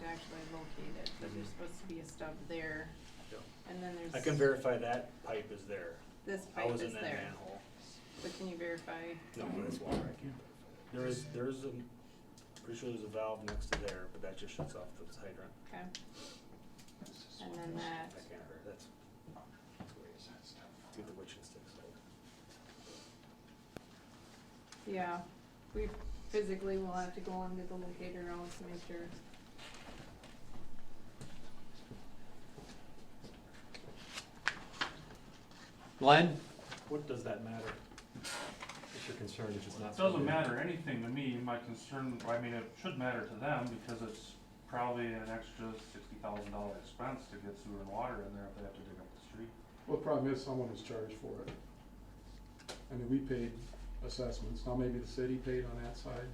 actually locate it, cause there's supposed to be a stub there, Yeah. and then there's. I can verify that pipe is there. This I pipe was is in that there, manhole. but can you verify? No, it's water, I can't verify that. There's a, pretty sure there's a valve next to there, but that just shuts off the hydrant. Okay. And then that, I can't verify, that's weird. Get the witching sticks out. yeah, we physically will have to go and get the locator out to make sure. Glenn? What does that matter? What's your concern if it's not? It doesn't matter anything to me, my concern, I mean, it should matter to them, because it's probably an extra $60,000 expense to get sewer and water in there if they have to dig up the street. Well, the problem is someone is charged for it. I mean, we paid assessments, now maybe the city paid on that side,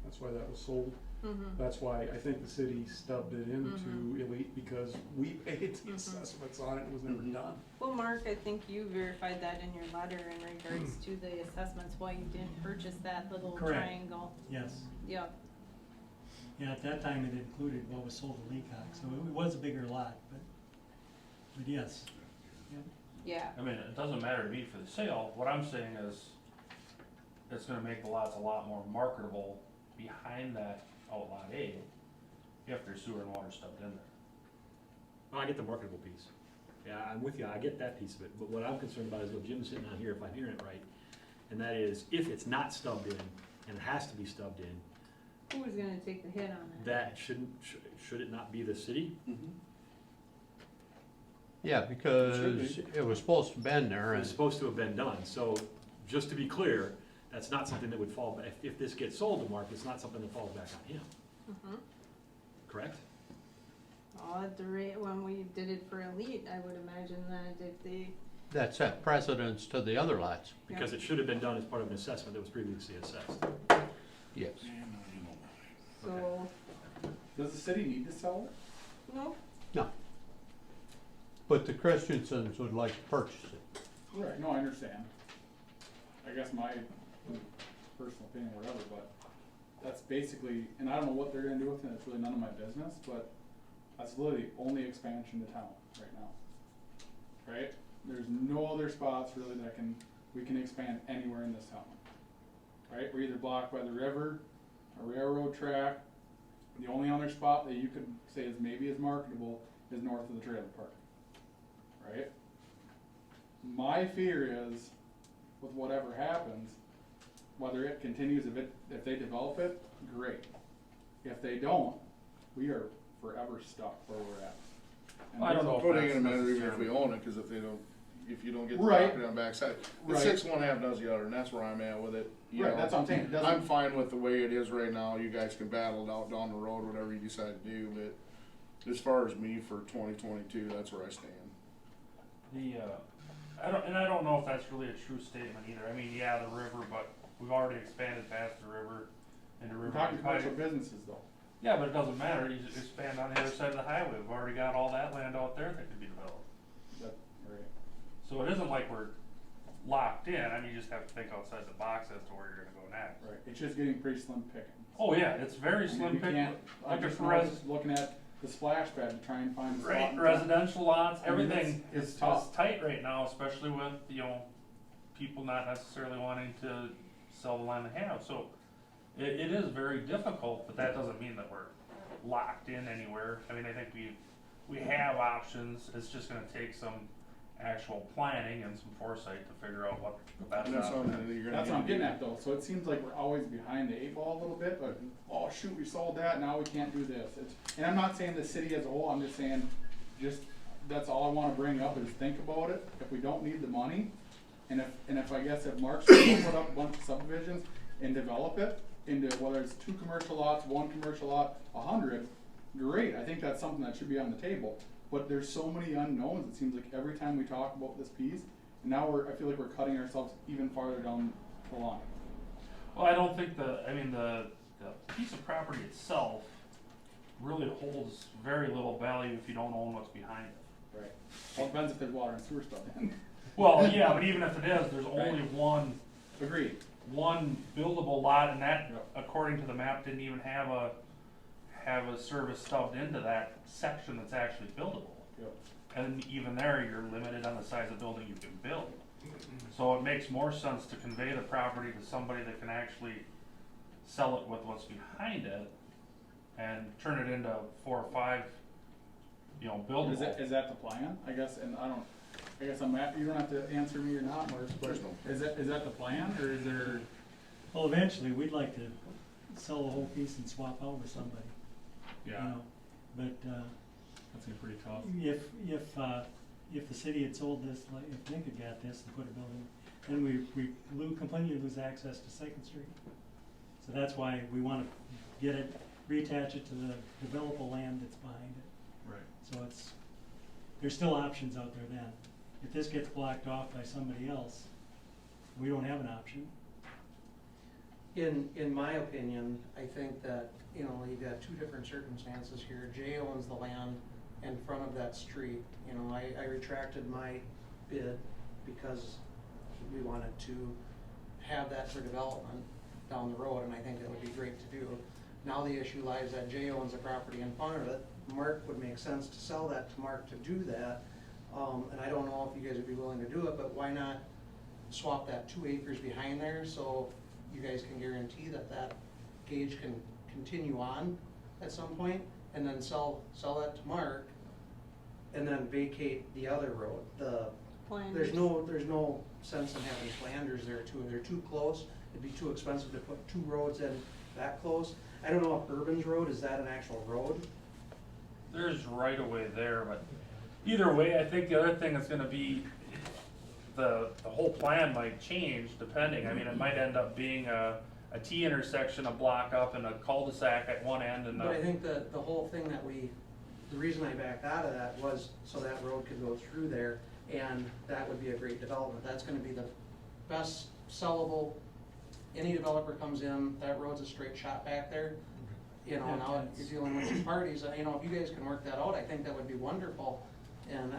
that's why that was sold. Mm-hmm. That's why I think the city stubbed it into Elite, because we paid the assessments on it, it was never done. Well, Mark, I think you verified that in your letter in regards to the assessments, why you didn't purchase that little Correct. triangle. Yes, Yep, yeah, at that time it included what was sold to Leacock, so it was a bigger lot, but yes. Yep. yeah, I mean, it doesn't matter to me for the sale, what I'm saying is, it's gonna make the lots a lot more marketable behind that outlot A, if there's sewer and water stubbed in there. Oh, I get the marketable piece. Yeah, I'm with you, I get that piece of it, but what I'm concerned about is what Jim's sitting on here, if I'm hearing it right, and that is, if it's not stubbed in, and it has to be stubbed in, who was gonna take the hit on it? that should it not be the city? Yeah, because it was supposed to been there It's and, supposed to have been done, so, just to be clear, that's not something that would fall, if this gets sold to Mark, it's not something that falls back on him, Mm-hmm. correct? Well, at the rate, when we did it for Elite, I would imagine that if they, that set precedence to the other lots. Because it should have been done as part of an assessment that was previously assessed. Yes. so, Does the city need to sell it? no, No. But the Christiansons would like to purchase it. Right, no, I understand. I guess my personal opinion, whatever, but that's basically, and I don't know what they're gonna do with it, it's really none of my business, but that's literally only expansion to town right now. Right? There's no other spots really that we can expand anywhere in this town. Right? We're either blocked by the river, a railroad track. The only other spot that you could say is maybe is marketable is north of the trailer park. Right? My fear is, with whatever happens, whether it continues, if they develop it, great. If they don't, we are forever stuck where we're at. And I don't know if Putting that's in a matter even if necessarily- we own it, cause if you don't get the Right. property on the backside, the Right. 6 one half does the other, and that's where I'm at with it. You Right, know. that's what I'm saying, it doesn't. I'm fine with the way it is right now, you guys can battle it out down the road, whatever you decide to do, but as far as me for 2022, that's where I stand. I don't know if that's really a true statement either, I mean, yeah, the river, but we've already expanded past the river into We're river. talking commercial businesses though. Yeah, but it doesn't matter, you just expand on the other side of the highway, we've already got all that land out there that could be developed. Right. So it isn't like we're locked in, I mean, you just have to think outside the box as to where you're gonna go next. Right, it's just getting pretty slim picking. Oh, yeah, it's very I mean, slim we pick, can't, I like just a was looking at the splash pad to try and find a spot. right, in residential lots, I mean, everything it's is tough. tight right now, especially with, people not necessarily wanting to sell the land they have, so it is very difficult, but that doesn't mean that we're locked in anywhere. I mean, I think we have options, it's just gonna take some actual planning and some foresight to figure out what the best And that's option something is. that you're gonna. That's what I'm getting at though, so it seems like we're always behind the 8 ball a little bit, but, oh shoot, we sold that, now we can't do this. And I'm not saying the city as a whole, I'm just saying, that's all I wanna bring up is think about it, if we don't need the money, and if I guess if Mark's gonna put up a bunch of subdivisions and develop it into whether it's 2 commercial lots, 1 commercial lot, 100, great, I think that's something that should be on the table. But there's so many unknowns, it seems like every time we talk about this piece, and now I feel like we're cutting ourselves even farther down the line. Well, I don't think the piece of property itself really holds very little value if you don't own what's behind it. Right. Well, it depends if there's water and sewer stuff in. Well, yeah, but even if it is, there's only Agreed. one buildable lot, and that, Yep. according to the map, didn't even have have a service stubbed into that section that's actually buildable. Yep. And even there, you're limited on the size of building you can build. So it makes more sense to convey the property to somebody that can actually sell it with what's behind it and turn it into 4 or 5, Is buildable. that the plan? I guess, and I guess you don't have to answer me or not, Mark, but There's no is that the plan, or is there? Well, eventually, we'd like to sell the whole piece and swap out with somebody, you know, but, That's gonna be pretty tough. if the city had sold this, like, if Nick had got this and put a building, then we completely lose access to Second Street. So that's why we wanna get it, reattach it to the developable land that's behind it. Right. So there's still options out there then. If this gets blocked off by somebody else, we don't have an option. In my opinion, I think that, you've got two different circumstances here. Jay owns the land in front of that street. I retracted my bid because we wanted to have that for development down the road, and I think that would be great to do. Now the issue lies that Jay owns the property in front of it. Mark would make sense to sell that to Mark to do that. And I don't know if you guys would be willing to do it, but why not swap that 2 acres behind there so you guys can guarantee that that gauge can continue on at some point, and then sell that to Mark, and then vacate the other road. There's no sense in having Flanders there too. They're too close. It'd be too expensive to put 2 roads in that close. I don't know if Urban's Road, is that an actual road? There's right away there, but either way, I think the other thing is gonna be the whole plan might change depending. I mean, it might end up being a T intersection, a block up, and a cul-de-sac at one end, and But I think that the whole thing the reason I backed out of that was so that road could go through there, and that would be a great development. That's gonna be the best sellable. Any developer comes in, that road's a straight shot back there. Now you're dealing with two parties, if you guys can work that out, I think that would be wonderful. And,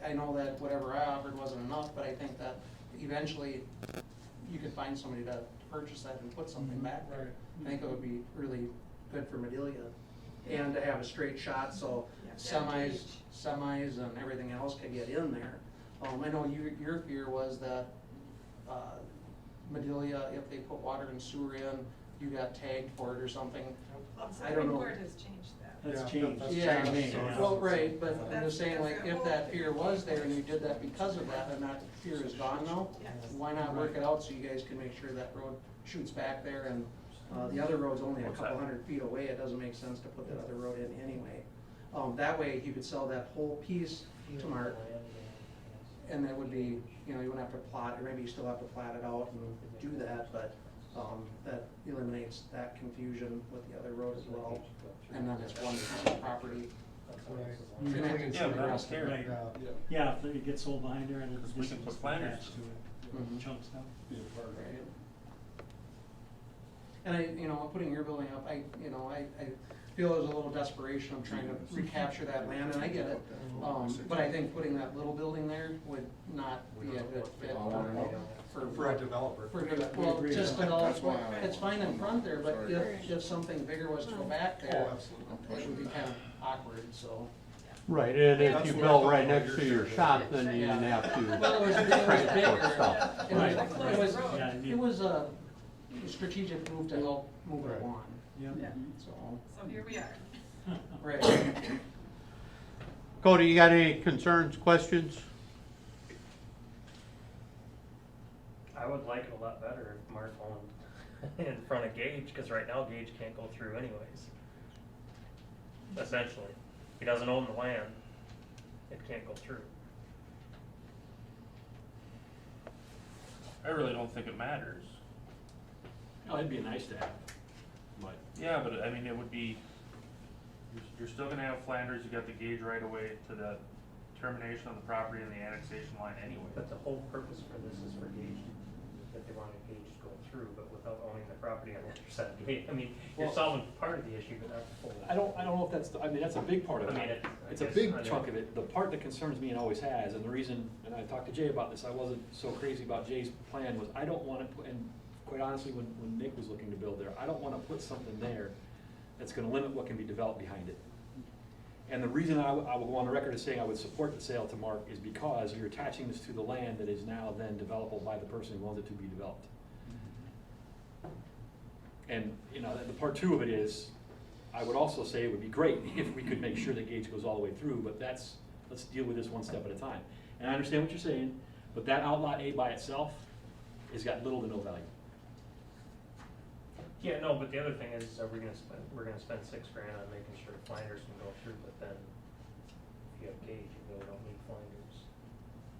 I know that whatever I offered wasn't enough, but I think that eventually you could find somebody to purchase that and put something back there. I think it would be really good for Madelia. And to have a straight shot, so semis and everything else could get in there. I know your fear was that, Madelia, if they put water and sewer in, you got tagged for it or something. I don't know. Supreme Court has changed that. That's changed. Yeah, changed. well, right, but I'm just saying, like, if that fear was there and you did that because of that, and that fear is gone now, Yes. why not work it out so you guys can make sure that road shoots back there, and, the other road's only a What's couple that? 100 feet away, it doesn't make sense to put that other road in anyway. That way, you could sell that whole piece to Mark, and that would be, you wouldn't have to plot, or maybe you still have to plat it out and do that, but, that eliminates that confusion with the other road as well. And then it's one piece of property. Connected to Yeah, the but I don't rest of care. it. Right, yeah, if it gets sold behind there, it'll Because we just can put attach planters. to it, Mhm. chunks now. Right. And putting your building up, I feel there's a little desperation of trying to recapture that land, and I get it. But I think putting that little building there would not be a good fit For a developer. well, just develop, That's why I- it's fine in front there, but Sorry. if something bigger was to go back there, absolutely. it would be kind of awkward, so. Right, and if That's you what built I right thought next to your shop, then you didn't have to Well, it was transport bigger. stuff. Yeah, It was a strategic move to help move it along, Yep. Yeah. so, So here we are. right. Cody, you got any concerns, questions? I would like it a lot better if Mark owned in front of Gage, cause right now Gage can't go through anyways. Essentially, he doesn't own the land, it can't go through. I really don't think it matters. Oh, it'd be nice to have, but Yeah, but I mean, it would be, you're still gonna have Flanders, you got the gauge right away to the termination of the property and the annexation line anyway. But the whole purpose for this is for Gage, that they wanted Gage to go through, but without owning the property on the other side of Gage. I mean, you're Well- solving part of the issue, but not the full. I don't know if that's, that's a big part of I mean, it. I It's a guess big under- chunk of it. The part that concerns me and always has, and the reason, and I talked to Jay about this, I wasn't so crazy about Jay's plan, was I don't wanna put, and quite honestly, when Nick was looking to build there, I don't wanna put something there that's gonna limit what can be developed behind it. And the reason I will go on the record as saying I would support the sale to Mark is because you're attaching this to the land that is now then developable by the person who wants it to be developed. And, you know, the part two of it is, I would also say it would be great if we could make sure that Gage goes all the way through, but let's deal with this one step at a time. And I understand what you're saying, but that outlot A by itself has got little to no value. Yeah, no, but the other thing is, we're gonna spend $6 grand on making sure Flanders can go through, but then if you have Gage, you really don't need Flanders.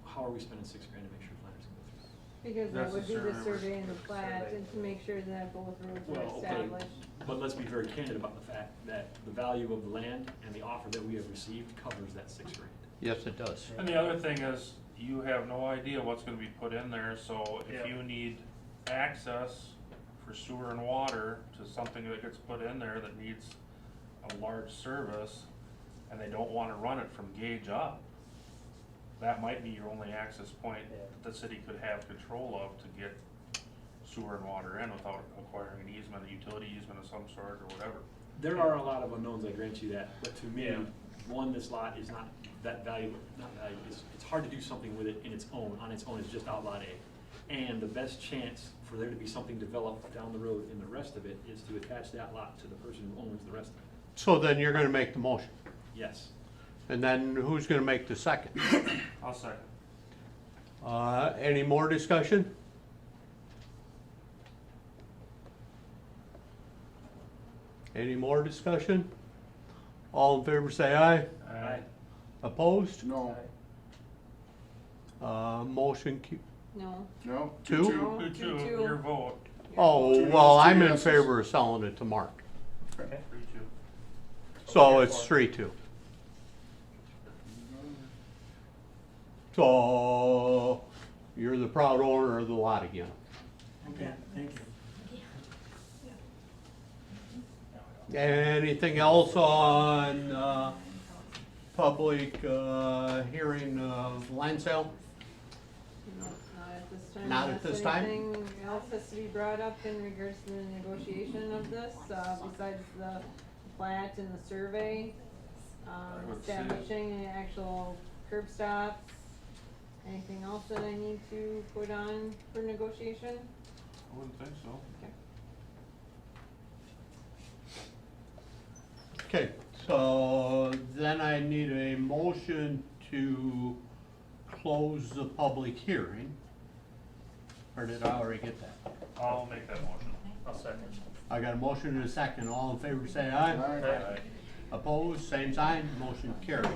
How are we spending $6 grand to make sure Flanders can go through? Because that That's would the be the survey. survey and the plat, and to make sure that both roads are Well, okay, established. but let's be very candid about the fact that the value of the land and the offer that we have received covers that $6 grand. Yes, it does. And the other thing is, you have no idea what's gonna be put in there, so if Yeah. you need access for sewer and water to something that gets put in there that needs a large service, and they don't wanna run it from Gage up, that might be your only access point Yeah. that the city could have control of to get sewer and water in without acquiring an easement, a utility easement of some sort or whatever. There are a lot of unknowns, I grant you that, but to me, Yeah. one, this lot is not that valuable, it's hard to do something with it on its own, it's just outlot A. And the best chance for there to be something developed down the road in the rest of it is to attach that lot to the person who owns the rest of it. So then you're gonna make the motion, Yes. and then who's gonna make the second? I'll second. Any more discussion? Any more discussion? All in favor say aye. Aye. Opposed? No, Motion, No. no, Two? No, 2-2, 2-2. your vote, oh, Two well, yeses, I'm two in yeses. favor of selling it to Mark, 3-2. so it's 3-2. So, you're the proud owner of the lot again. Okay, thank you. Anything else on, public, hearing of land sale? No, not at this time. Not at Unless this time? Anything else has to be brought up in regards to the negotiation of this, besides the plat and the survey? I would say- Establishing the actual curb stops? Anything else that I need to put on for negotiation? I wouldn't think so. Okay, so then I need a motion to close the public hearing. Or did I already get that? I'll make that motion. I'll second. I got a motion and a second. All in favor say aye. Aye. Opposed, same sign, motion carried.